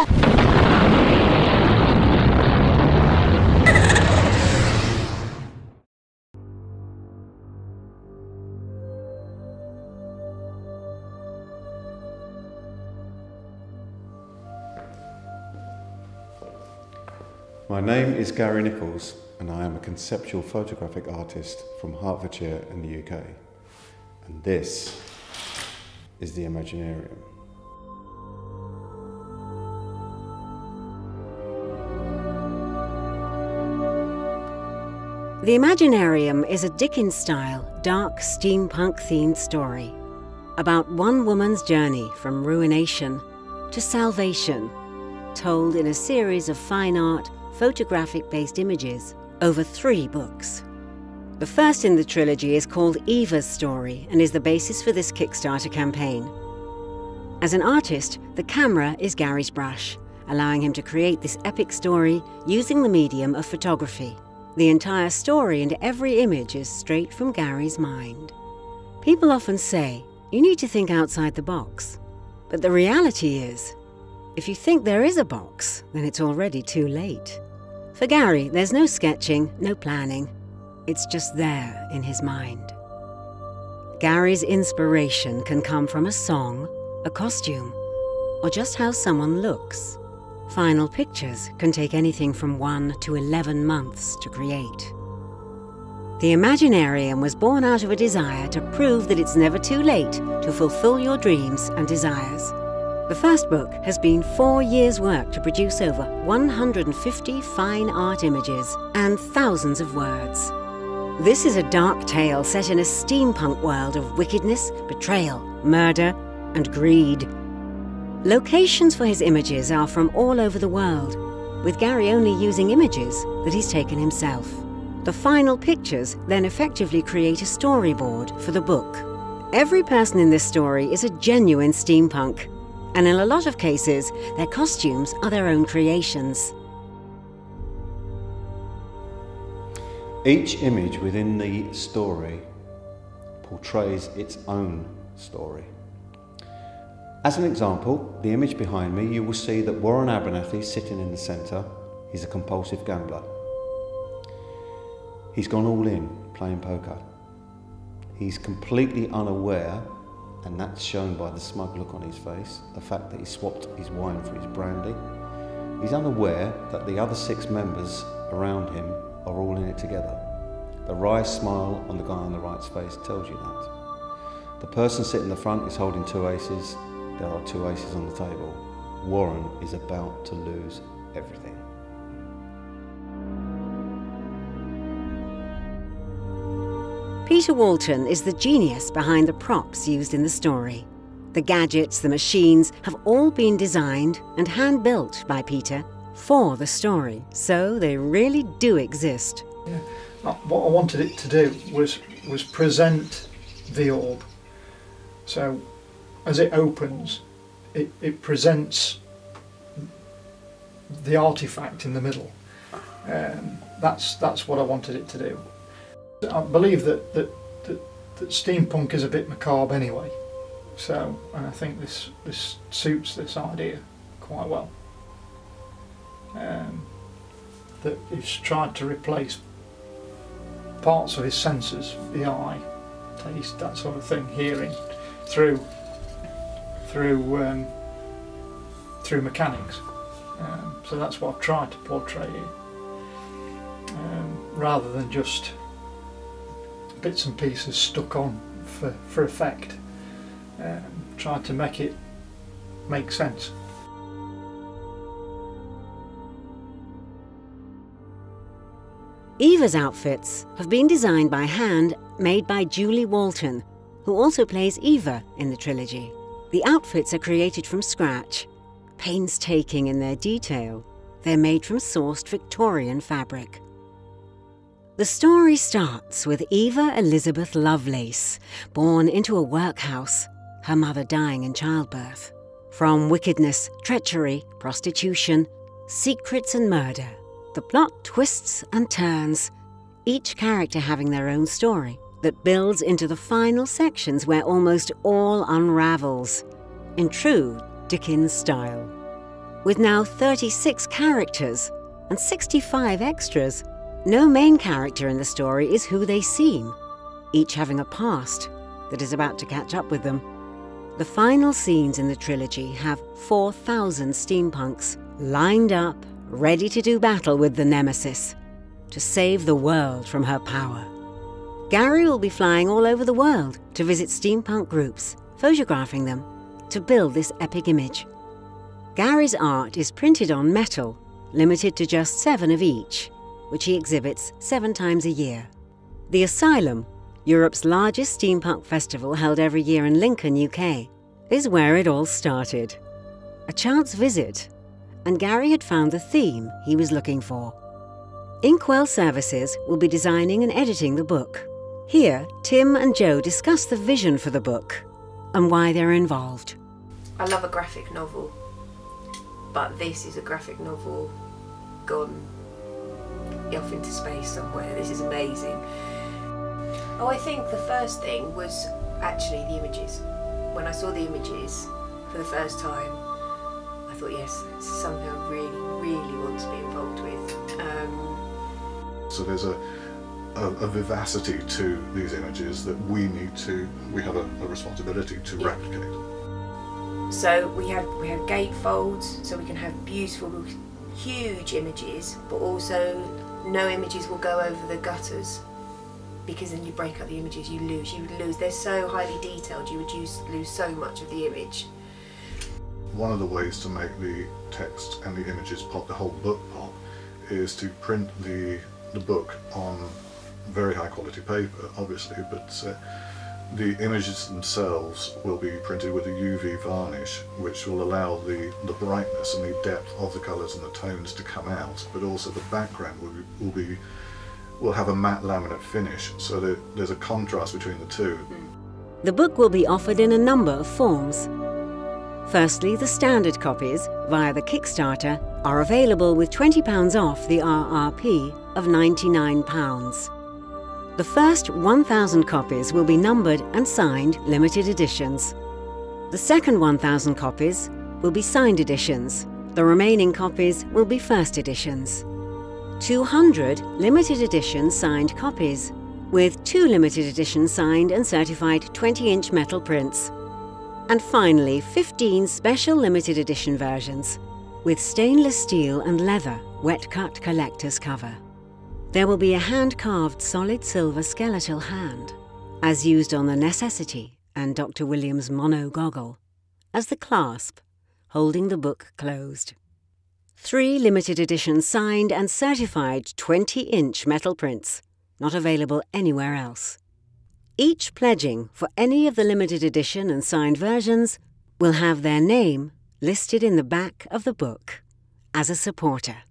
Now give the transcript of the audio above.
My name is Gary Nichols and I am a conceptual photographic artist from Hertfordshire in the UK. And this is the Imaginarium. The Imaginarium is a Dickens-style, dark steampunk-themed story about one woman's journey from ruination to salvation, told in a series of fine art, photographic-based images over 3 books. The first in the trilogy is called Eva's Story and is the basis for this Kickstarter campaign. As an artist, the camera is Gary's brush, allowing him to create this epic story using the medium of photography. The entire story and every image is straight from Gary's mind. People often say, you need to think outside the box. But the reality is, if you think there is a box, then it's already too late. For Gary, there's no sketching, no planning. It's just there in his mind. Gary's inspiration can come from a song, a costume, or just how someone looks. Final pictures can take anything from 1 to 11 months to create. The Imaginarium was born out of a desire to prove that it's never too late to fulfill your dreams and desires. The first book has been 4 years' work to produce over 150 fine art images and thousands of words. This is a dark tale set in a steampunk world of wickedness, betrayal, murder, and greed. Locations for his images are from all over the world, with Gary only using images that he's taken himself. The final pictures then effectively create a storyboard for the book. Every person in this story is a genuine steampunk, and in a lot of cases, their costumes are their own creations. Each image within the story portrays its own story. As an example, the image behind me, you will see that Warren Abernathy sitting in the centre. He's a compulsive gambler. He's gone all in, playing poker. He's completely unaware, and that's shown by the smug look on his face, the fact that he swapped his wine for his brandy. He's unaware that the other 6 members around him are all in it together. The wry smile on the guy on the right's face tells you that. The person sitting in the front is holding 2 aces. There are 2 aces on the table. Warren is about to lose everything. Peter Walton is the genius behind the props used in the story. The gadgets, the machines have all been designed and hand-built by Peter for the story, so they really do exist. Yeah. What I wanted it to do was present the orb. So as it opens, it presents the artifact in the middle. That's what I wanted it to do. I believe that steampunk is a bit macabre anyway, so and I think this suits this idea quite well. That he's tried to replace parts of his senses, the eye, taste, that sort of thing, hearing, through mechanics. So that's what I've tried to portray here, rather than just bits and pieces stuck on for effect. Tried to make it make sense. Eva's outfits have been designed by hand, made by Julie Walton, who also plays Eva in the trilogy. The outfits are created from scratch, painstaking in their detail. They're made from sourced Victorian fabric. The story starts with Eva Elizabeth Lovelace, born into a workhouse, her mother dying in childbirth. From wickedness, treachery, prostitution, secrets and murder, the plot twists and turns, each character having their own story that builds into the final sections where almost all unravels, in true Dickens style. With now 36 characters and 65 extras, no main character in the story is who they seem, each having a past that is about to catch up with them. The final scenes in the trilogy have 4,000 steampunks lined up, ready to do battle with the Nemesis, to save the world from her power. Gary will be flying all over the world to visit steampunk groups, photographing them, to build this epic image. Gary's art is printed on metal, limited to just 7 of each, which he exhibits 7 times a year. The Asylum, Europe's largest steampunk festival held every year in Lincoln, UK, is where it all started. A chance visit, and Gary had found the theme he was looking for. Inkwell Services will be designing and editing the book. Here, Tim and Joe discuss the vision for the book and why they're involved. I love a graphic novel, but this is a graphic novel gone off into space somewhere. This is amazing. Oh, I think the first thing was actually the images. When I saw the images for the first time, I thought, yes, this is something I really, really want to be involved with. So there's a vivacity to these images that we have a responsibility to replicate. So we have gatefolds, so we can have beautiful, huge images, but also no images will go over the gutters, because then you break up the images, you would lose. They're so highly detailed, you would lose so much of the image. One of the ways to make the text and the images pop, the whole book pop, is to print the book on very high quality paper, obviously, but the images themselves will be printed with a UV varnish, which will allow the brightness and the depth of the colours and the tones to come out, but also the background will have a matte laminate finish, so that there's a contrast between the two. The book will be offered in a number of forms. Firstly, the standard copies, via the Kickstarter, are available with £20 off the RRP of £99. The first 1,000 copies will be numbered and signed limited editions. The second 1,000 copies will be signed editions. The remaining copies will be first editions. 200 limited edition signed copies, with 2 limited edition signed and certified 20-inch metal prints. And finally, 15 special limited edition versions, with stainless steel and leather wet-cut collector's cover. There will be a hand-carved solid silver skeletal hand, as used on the Necessity and Dr. Williams' mono goggle, as the clasp, holding the book closed. 3 limited edition signed and certified 20-inch metal prints, not available anywhere else. Each pledging for any of the limited edition and signed versions will have their name listed in the back of the book as a supporter.